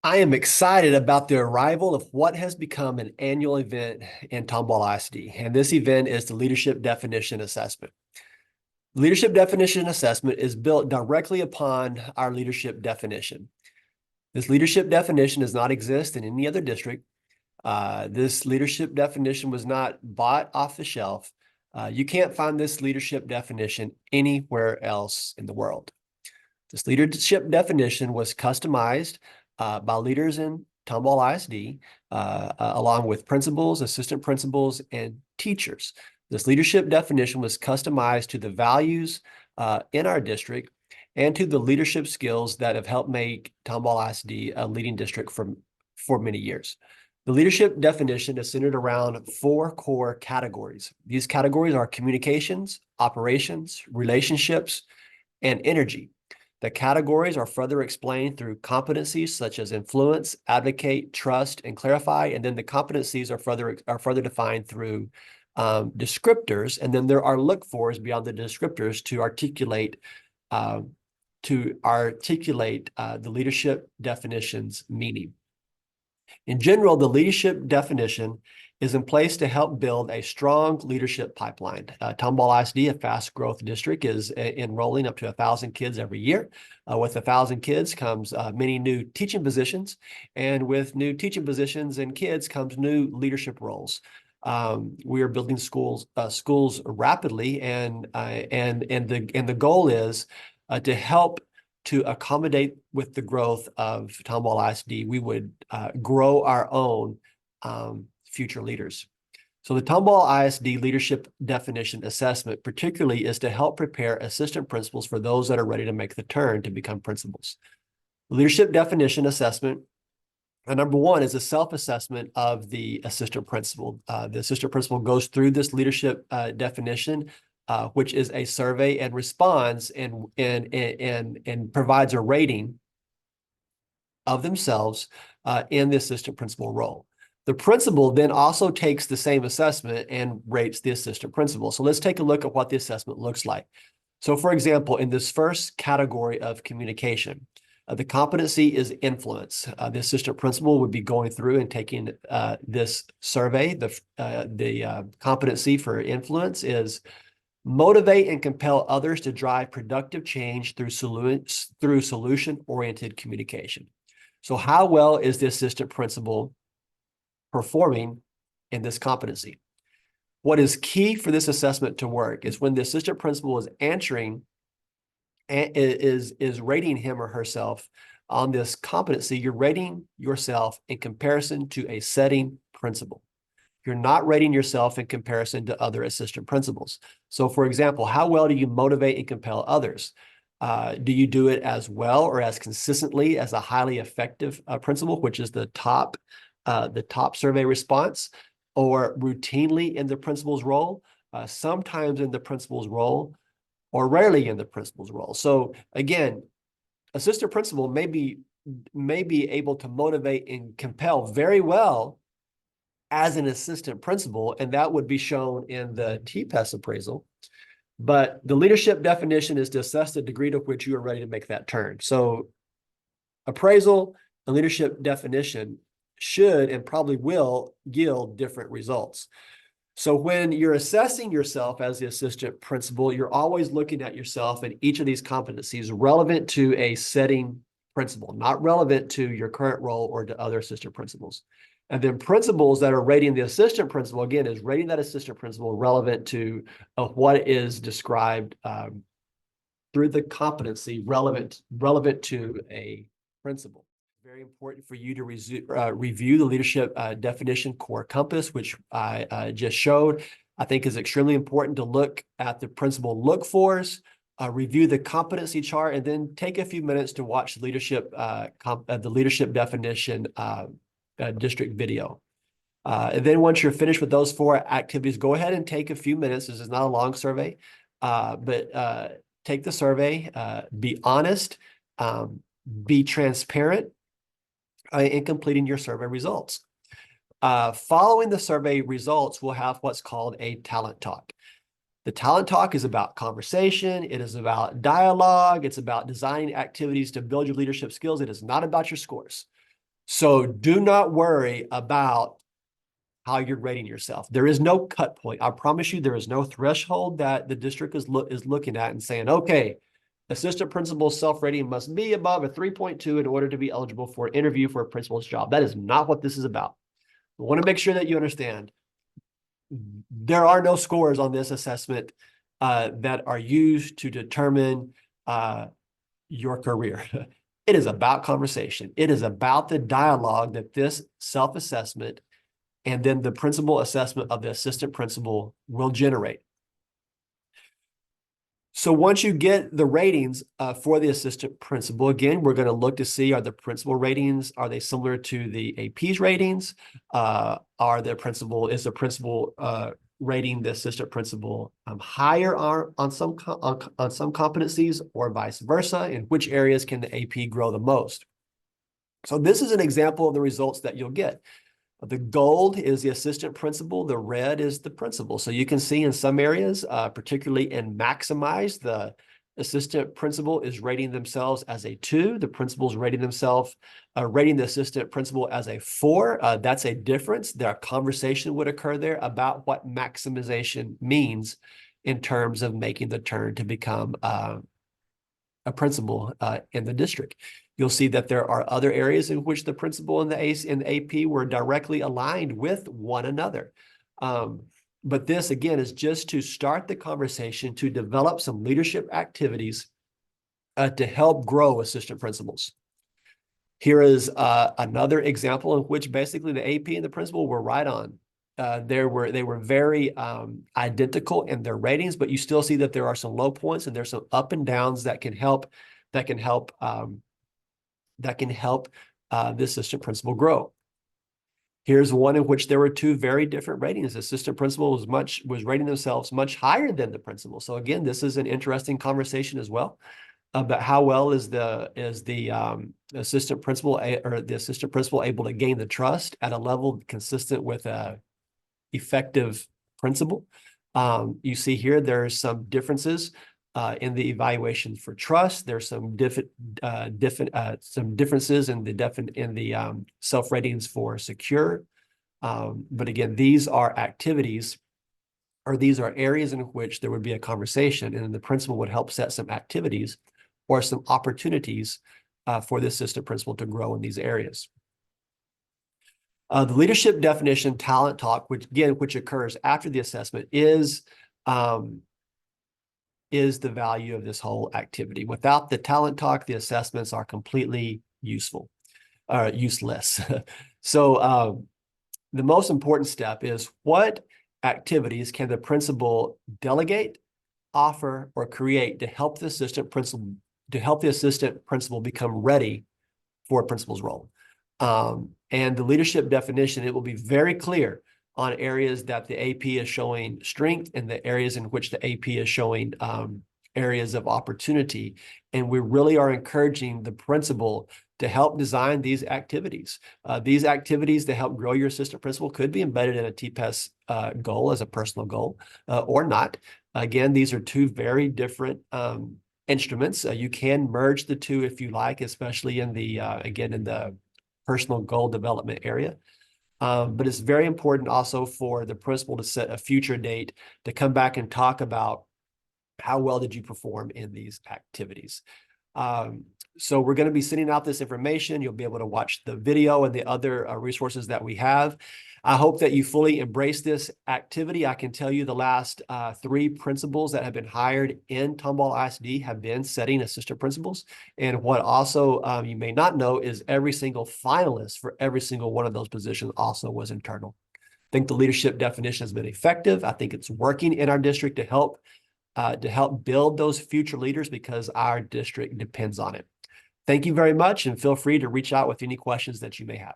I am excited about the arrival of what has become an annual event in Tomball ISD, and this event is the Leadership Definition Assessment. Leadership Definition Assessment is built directly upon our leadership definition. This leadership definition does not exist in any other district. This leadership definition was not bought off the shelf. You can't find this leadership definition anywhere else in the world. This leadership definition was customized by leaders in Tomball ISD, along with principals, assistant principals, and teachers. This leadership definition was customized to the values in our district and to the leadership skills that have helped make Tomball ISD a leading district for many years. The leadership definition is centered around four core categories. These categories are communications, operations, relationships, and energy. The categories are further explained through competencies such as influence, advocate, trust, and clarify. And then the competencies are further defined through descriptors. And then there are look-fors beyond the descriptors to articulate the leadership definition's meaning. In general, the leadership definition is in place to help build a strong leadership pipeline. Tomball ISD, a fast growth district, is enrolling up to 1,000 kids every year. With 1,000 kids comes many new teaching positions, and with new teaching positions and kids comes new leadership roles. We are building schools rapidly, and the goal is to help to accommodate with the growth of Tomball ISD. We would grow our own future leaders. So the Tomball ISD Leadership Definition Assessment particularly is to help prepare assistant principals for those that are ready to make the turn to become principals. Leadership Definition Assessment, number one, is a self-assessment of the assistant principal. The assistant principal goes through this leadership definition, which is a survey, and responds and provides a rating of themselves in the assistant principal role. The principal then also takes the same assessment and rates the assistant principal. So let's take a look at what the assessment looks like. So for example, in this first category of communication, the competency is influence. The assistant principal would be going through and taking this survey. The competency for influence is motivate and compel others to drive productive change through solution-oriented communication. So how well is the assistant principal performing in this competency? What is key for this assessment to work is when the assistant principal is answering and is rating him or herself on this competency, you're rating yourself in comparison to a setting principal. You're not rating yourself in comparison to other assistant principals. So for example, how well do you motivate and compel others? Do you do it as well or as consistently as a highly effective principal, which is the top survey response, or routinely in the principal's role, sometimes in the principal's role, or rarely in the principal's role? So again, assistant principal may be able to motivate and compel very well as an assistant principal, and that would be shown in the TPES appraisal. But the leadership definition is to assess the degree to which you are ready to make that turn. So appraisal and leadership definition should and probably will yield different results. So when you're assessing yourself as the assistant principal, you're always looking at yourself and each of these competencies relevant to a setting principal, not relevant to your current role or to other assistant principals. And then principals that are rating the assistant principal, again, is rating that assistant principal relevant to what is described through the competency relevant to a principal. Very important for you to review the leadership definition core compass, which I just showed. I think is extremely important to look at the principal look-fors, review the competency chart, and then take a few minutes to watch the leadership definition district video. And then once you're finished with those four activities, go ahead and take a few minutes. This is not a long survey, but take the survey, be honest, be transparent in completing your survey results. Following the survey results, we'll have what's called a talent talk. The talent talk is about conversation. It is about dialogue. It's about designing activities to build your leadership skills. It is not about your scores. So do not worry about how you're rating yourself. There is no cut point. I promise you, there is no threshold that the district is looking at and saying, okay, assistant principal self-rating must be above a 3.2 in order to be eligible for an interview for a principal's job. That is not what this is about. I want to make sure that you understand there are no scores on this assessment that are used to determine your career. It is about conversation. It is about the dialogue that this self-assessment and then the principal assessment of the assistant principal will generate. So once you get the ratings for the assistant principal, again, we're going to look to see, are the principal ratings, are they similar to the AP's ratings? Is the principal rating the assistant principal higher on some competencies, or vice versa? In which areas can the AP grow the most? So this is an example of the results that you'll get. The gold is the assistant principal. The red is the principal. So you can see in some areas, particularly in Maximize, the assistant principal is rating themselves as a 2. The principal's rating the assistant principal as a 4. That's a difference. Their conversation would occur there about what maximization means in terms of making the turn to become a principal in the district. You'll see that there are other areas in which the principal and the AP were directly aligned with one another. But this, again, is just to start the conversation, to develop some leadership activities to help grow assistant principals. Here is another example in which basically the AP and the principal were right on. They were very identical in their ratings, but you still see that there are some low points and there's some up and downs that can help the assistant principal grow. Here's one in which there were 2 very different ratings. The assistant principal was rating themselves much higher than the principal. So again, this is an interesting conversation as well about how well is the assistant principal able to gain the trust at a level consistent with a effective principal. You see here there's some differences in the evaluation for trust. There's some differences in the self-ratings for secure. But again, these are activities, or these are areas in which there would be a conversation, and the principal would help set some activities or some opportunities for the assistant principal to grow in these areas. The leadership definition talent talk, which occurs after the assessment, is the value of this whole activity. Without the talent talk, the assessments are completely useless. So the most important step is, what activities can the principal delegate, offer, or create to help the assistant principal become ready for a principal's role? And the leadership definition, it will be very clear on areas that the AP is showing strength and the areas in which the AP is showing areas of opportunity. And we really are encouraging the principal to help design these activities. These activities to help grow your assistant principal could be embedded in a TPES goal as a personal goal or not. Again, these are 2 very different instruments. You can merge the 2 if you like, especially in the, again, in the personal goal development area. But it's very important also for the principal to set a future date to come back and talk about how well did you perform in these activities. So we're going to be sending out this information. You'll be able to watch the video and the other resources that we have. I hope that you fully embrace this activity. I can tell you the last 3 principals that have been hired in Tomball ISD have been setting assistant principals. And what also you may not know is every single finalist for every single one of those positions also was internal. I think the leadership definition has been effective. I think it's working in our district to help build those future leaders, because our district depends on it. Thank you very much, and feel free to reach out with any questions that you may have.